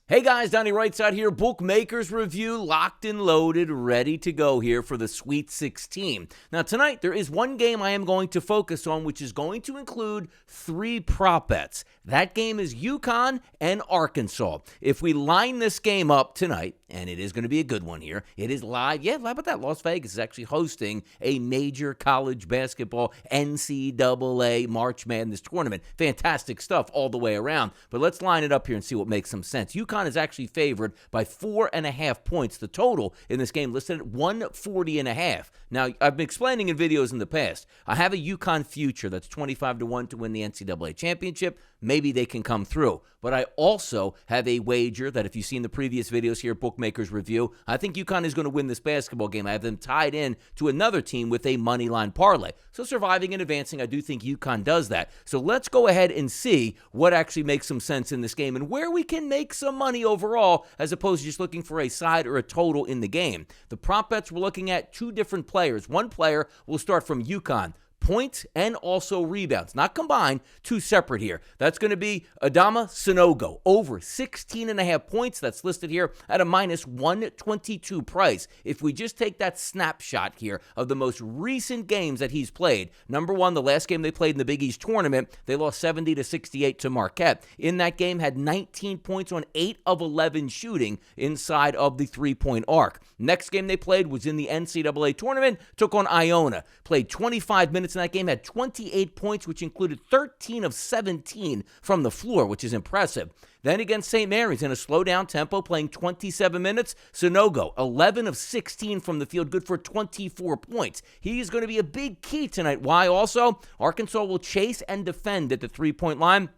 Hey guys, Donnie RightSide here, Bookmakers Review, locked and loaded, ready to go here for the Sweet 16. Now tonight, there is one game I am going to focus on, which is going to include 3 prop bets. That game is UConn and Arkansas. If we line this game up tonight, and it is going to be a good one here, it is live. Yeah, how about that? Las Vegas is actually hosting a major college basketball NCAA March Madness tournament. Fantastic stuff all the way around. But let's line it up here and see what makes some sense. UConn is actually favored by 4.5 points. The total in this game listed at 140.5. Now, I've been explaining in videos in the past, I have a UConn future that's 25-1 to win the NCAA championship. Maybe they can come through. But I also have a wager that if you've seen the previous videos here at Bookmakers Review, I think UConn is going to win this basketball game. I have them tied in to another team with a money line parlay. So surviving and advancing, I do think UConn does that. So let's go ahead and see what actually makes some sense in this game and where we can make some money overall as opposed to just looking for a side or a total in the game. The prop bets, we're looking at 2 different players. One player will start from UConn. Points and also rebounds, not combined, 2 separate here. That's going to be Adama Sanogo, over 16.5 points. That's listed here at a minus 122 price. If we just take that snapshot here of the most recent games that he's played, number 1, the last game they played in the Big East tournament, they lost 70-68 to Marquette. In that game, had 19 points on 8 of 11 shooting inside of the 3-point arc. Next game they played was in the NCAA tournament, took on Iona, played 25 minutes in that game, had 28 points, which included 13 of 17 from the floor, which is impressive. Then against St. Mary's in a slow-down tempo, playing 27 minutes. Sanogo, 11 of 16 from the field, good for 24 points. He's going to be a big key tonight. Why also? Arkansas will chase and defend at the 3-point line.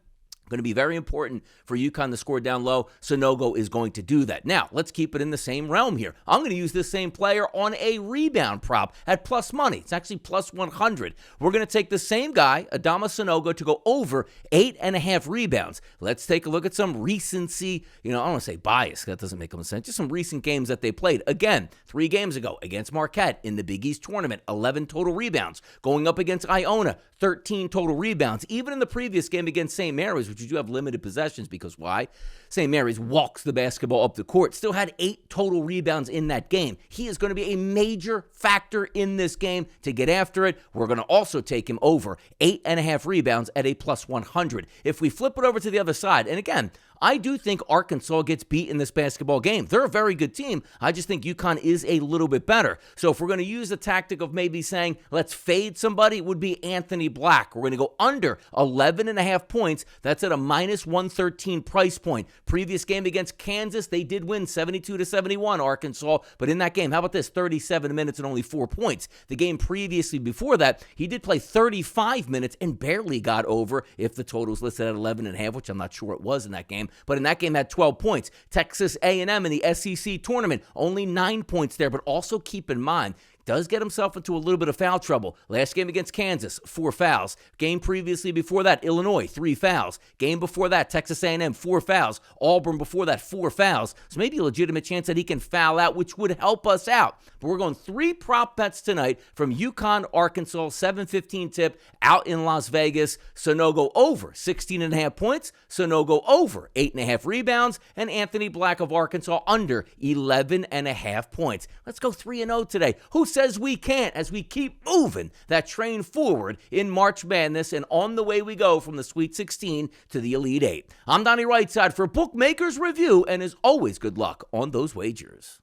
Going to be very important for UConn to score down low. Sanogo is going to do that. Now, let's keep it in the same realm here. I'm going to use this same player on a rebound prop at plus money. It's actually plus 100. We're going to take the same guy, Adama Sanogo, to go over 8.5 rebounds. Let's take a look at some recency. I don't want to say bias. That doesn't make sense. Just some recent games that they played. Again, 3 games ago against Marquette in the Big East tournament, 11 total rebounds. Going up against Iona, 13 total rebounds. Even in the previous game against St. Mary's, which you do have limited possessions because why? St. Mary's walks the basketball up the court. Still had 8 total rebounds in that game. He is going to be a major factor in this game to get after it. We're going to also take him over 8.5 rebounds at a plus 100. If we flip it over to the other side, and again, I do think Arkansas gets beat in this basketball game. They're a very good team. I just think UConn is a little bit better. So if we're going to use the tactic of maybe saying, let's fade somebody, it would be Anthony Black. We're going to go under 11.5 points. That's at a minus 113 price point. Previous game against Kansas, they did win 72-71, Arkansas. But in that game, how about this? 37 minutes and only 4 points. The game previously before that, he did play 35 minutes and barely got over if the total's listed at 11.5, which I'm not sure it was in that game. But in that game, had 12 points. Texas A&M in the SEC tournament, only 9 points there. But also keep in mind, does get himself into a little bit of foul trouble. Last game against Kansas, 4 fouls. Game previously before that, Illinois, 3 fouls. Game before that, Texas A&M, 4 fouls. Auburn before that, 4 fouls. So maybe a legitimate chance that he can foul out, which would help us out. But we're going 3 prop bets tonight from UConn, Arkansas, 7:15 tip out in Las Vegas. Sanogo over 16.5 points. Sanogo over 8.5 rebounds. And Anthony Black of Arkansas under 11.5 points. Let's go 3-0 today. Who says we can't as we keep moving that train forward in March Madness and on the way we go from the Sweet 16 to the Elite 8. I'm Donnie RightSide for Bookmakers Review, and as always, good luck on those wagers.